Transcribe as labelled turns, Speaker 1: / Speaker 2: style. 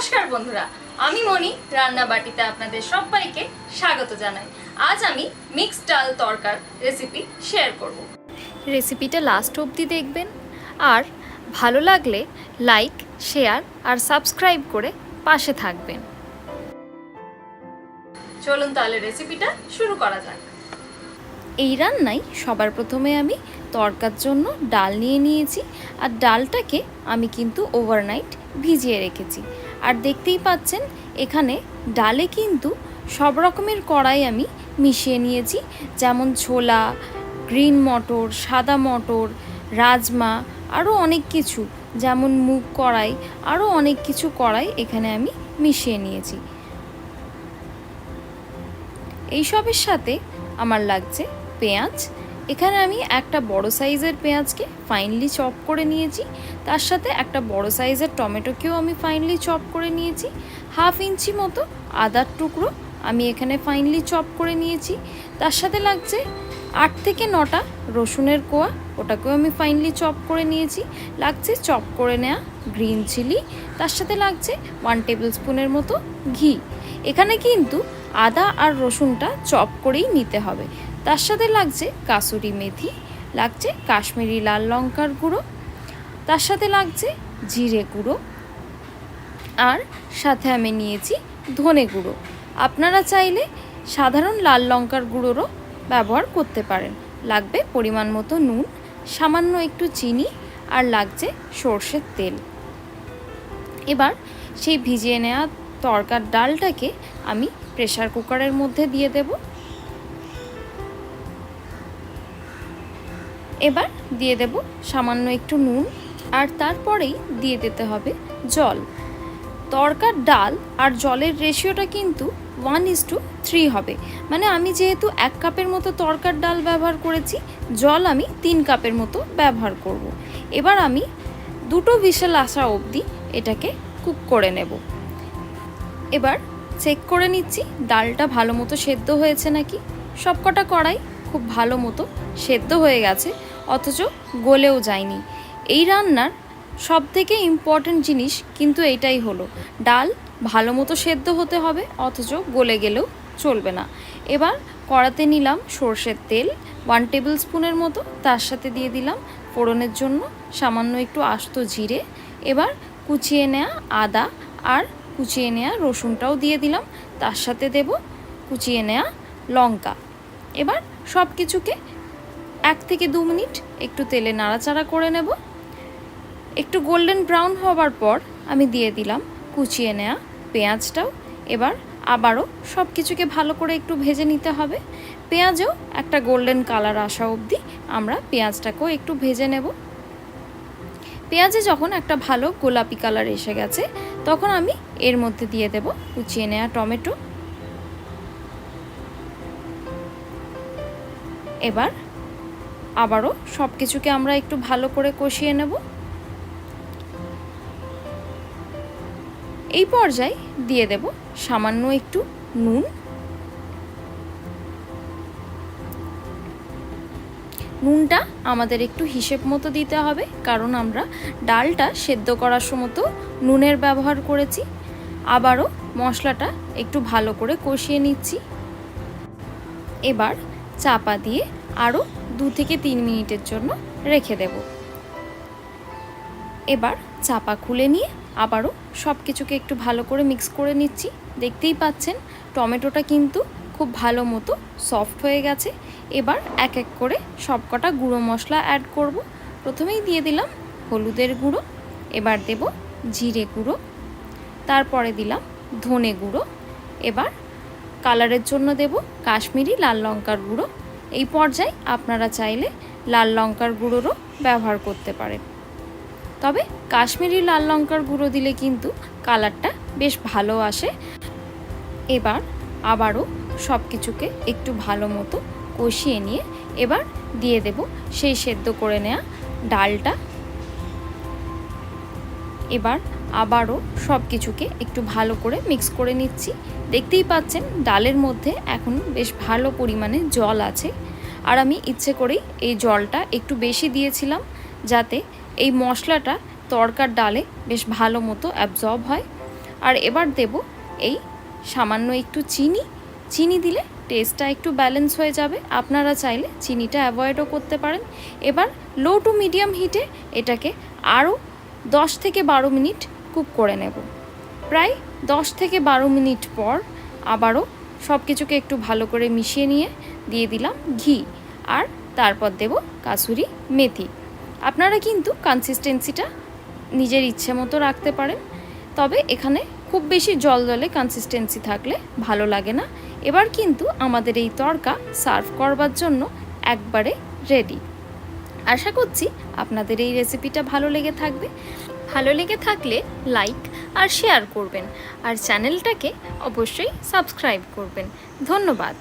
Speaker 1: নমস্কার বন্ধুরা, আমি মনি রান্না বাটিতে আপনাদের সবাইকে স্বাগত জানাই। আজ আমি মিক্সড ডাল তরকার রেসিপি শেয়ার করব। রেসিপিটা লাস্ট অবধি দেখবেন আর ভালো লাগলে লাইক, শেয়ার আর সাবস্ক্রাইব করে পাশে থাকবেন। চলুন তাহলে রেসিপিটা শুরু করা যাক। এই রান্নায় সবার প্রথমে আমি তরকার জন্য ডাল নিয়ে নিয়েছি, আর ডালটাকে আমি কিন্তু ওভারনাইট ভিজিয়ে রেখেছি। আর দেখতেই পাচ্ছেন এখানে ডালে কিন্তু সব রকমের কড়াই আমি মিশিয়ে নিয়েছি, যেমন ছোলা, গ্রিন মটর, সাদা মটর, রাজমা, আরও অনেক কিছু, যেমন মুগ কড়াই, আরও অনেক কিছু কড়াই এখানে আমি মিশিয়ে নিয়েছি। এইসবের সাথে আমার লাগছে পেঁয়াজ। এখানে আমি একটা বড় সাইজের পেঁয়াজকে ফাইনলি চপ করে নিয়েছি, তার সাথে একটা বড় সাইজের টমেটোকেও আমি ফাইনলি চপ করে নিয়েছি। হাফ ইঞ্চি মতো আদার টুকরো আমি এখানে ফাইনলি চপ করে নিয়েছি। তার সাথে লাগছে 8 থেকে 9টা রসুনের কোয়া, ওটাকেও আমি ফাইনলি চপ করে নিয়েছি। লাগছে চপ করে নেওয়া গ্রিন চিলি, তার সাথে লাগছে 1 টেবিল স্পুনের মতো ঘি। এখানে কিন্তু আদা আর রসুনটা চপ করেই নিতে হবে। তার সাথে লাগছে কাসুরি মেথি, লাগছে কাশ্মীরি লাল লঙ্কার গুঁড়ো, তার সাথে লাগছে জিরে গুঁড়ো, আর সাথে আমি নিয়েছি ধনে গুঁড়ো। আপনারা চাইলে সাধারণ লাল লঙ্কার গুঁড়োরও ব্যবহার করতে পারেন। লাগবে পরিমাণ মতো নুন, সামান্য একটু চিনি, আর লাগছে সর্ষের তেল। এবার সেই ভিজিয়ে নেওয়া তরকার ডালটাকে আমি প্রেসার কুকারের মধ্যে দিয়ে দেব। এবার দিয়ে দেব সামান্য একটু নুন, আর তারপরেই দিয়ে দিতে হবে জল। তরকার ডাল আর জলের রেশিওটা কিন্তু 1:3 হবে, মানে আমি যেহেতু 1 কাপের মতো তরকার ডাল ব্যবহার করেছি, জল আমি 3 কাপের মতো ব্যবহার করব। এবার আমি 2টো হুইসেল আসা অবধি এটাকে কুক করে নেব। এবার চেক করে নিচ্ছি ডালটা ভালো মতো সেদ্ধ হয়েছে নাকি। সবকটা কড়াই খুব ভালো মতো সেদ্ধ হয়ে গেছে, অথচ গলেও যায়নি। এই রান্নার সবথেকে ইম্পর্ট্যান্ট জিনিস কিন্তু এটাই হলো, ডাল ভালো মতো সেদ্ধ হতে হবে, অথচ গলে গেলেও চলবে না। এবার কড়াতে নিলাম সর্ষের তেল 1 টেবিল স্পুনের মতো, তার সাথে দিয়ে দিলাম ফোড়নের জন্য সামান্য একটু আস্ত জিরে। এবার কুচিয়ে নেওয়া আদা আর কুচিয়ে নেওয়া রসুনটাও দিয়ে দিলাম, তার সাথে দেব কুচিয়ে নেওয়া লঙ্কা। এবার সব কিছুকে 1 থেকে 2 মিনিট একটু তেলে নাড়াচাড়া করে নেব। একটু গোল্ডেন ব্রাউন হবার পর আমি দিয়ে দিলাম কুচিয়ে নেওয়া পেঁয়াজটাও। এবার আবারও সব কিছুকে ভালো করে একটু ভেজে নিতে হবে। পেঁয়াজও একটা গোল্ডেন কালার আসা অবধি আমরা পেঁয়াজটাকেও একটু ভেজে নেব। পেঁয়াজে যখন একটা ভালো গোলাপি কালার এসে গেছে, তখন আমি এর মধ্যে দিয়ে দেব কুচিয়ে নেওয়া টমেটো। এবার আবারও সব কিছুকে আমরা একটু ভালো করে কষিয়ে নেব। এই পর্যায়ে দিয়ে দেব সামান্য একটু নুন। নুনটা আমাদের একটু হিসেব মতো দিতে হবে, কারণ আমরা ডালটা সেদ্ধ করার সময় তো নুনের ব্যবহার করেছি। আবারও মশলাটা একটু ভালো করে কষিয়ে নিচ্ছি। এবার চাপা দিয়ে আরও 2 থেকে 3 মিনিটের জন্য রেখে দেব। এবার চাপা খুলে নিয়ে আবারও সব কিছুকে একটু ভালো করে মিক্স করে নিচ্ছি। দেখতেই পাচ্ছেন টমেটোটা কিন্তু খুব ভালো মতো সফট হয়ে গেছে। এবার এক এক করে সবকটা গুঁড়ো মশলা অ্যাড করব। প্রথমেই দিয়ে দিলাম হলুদের গুঁড়ো, এবার দেব জিরে গুঁড়ো, তারপরে দিলাম ধনে গুঁড়ো। এবার কালারের জন্য দেব কাশ্মীরি লাল লঙ্কার গুঁড়ো। এই পর্যায়ে আপনারা চাইলে লাল লঙ্কার গুঁড়োরও ব্যবহার করতে পারেন, তবে কাশ্মীরি লাল লঙ্কার গুঁড়ো দিলে কিন্তু কালারটা বেশ ভালো আসে। এবার আবারও সব কিছুকে একটু ভালো মতো কষিয়ে নিয়ে এবার দিয়ে দেব সেই সেদ্ধ করে নেওয়া ডালটা। এবার আবারও সব কিছুকে একটু ভালো করে মিক্স করে নিচ্ছি। দেখতেই পাচ্ছেন ডালের মধ্যে এখন বেশ ভালো পরিমাণে জল আছে, আর আমি ইচ্ছে করেই এই জলটা একটু বেশি দিয়েছিলাম, যাতে এই মশলাটা তরকার ডালে বেশ ভালো মতো অ্যাবজর্ব হয়। আর এবার দেব এই সামান্য একটু চিনি দিলে টেস্টটা একটু ব্যালেন্স হয়ে যাবে। আপনারা চাইলে চিনিটা অ্যাভয়েডও করতে পারেন। এবার লো টু মিডিয়াম হিটে এটাকে আরও 10 থেকে 12 মিনিট কুক করে নেব। প্রায় 10 থেকে 12 মিনিট পর আবারও সব কিছুকে একটু ভালো করে মিশিয়ে নিয়ে দিয়ে দিলাম ঘি, আর তারপর দেব কাসুরি মেথি। আপনারা কিন্তু কনসিস্টেন্সিটা নিজের ইচ্ছে মতো রাখতে পারেন, তবে এখানে খুব বেশি জল কনসিস্টেন্সি থাকলে ভালো লাগে না। এবার কিন্তু আমাদের এই তড়কা সার্ভ করবার জন্য একবারে রেডি। আশা করছি আপনাদের এই রেসিপিটা ভালো লেগে থাকবে। ভালো লেগে থাকলে লাইক আর শেয়ার করবেন, আর চ্যানেলটাকে অবশ্যই সাবস্ক্রাইব করবেন। ধন্যবাদ।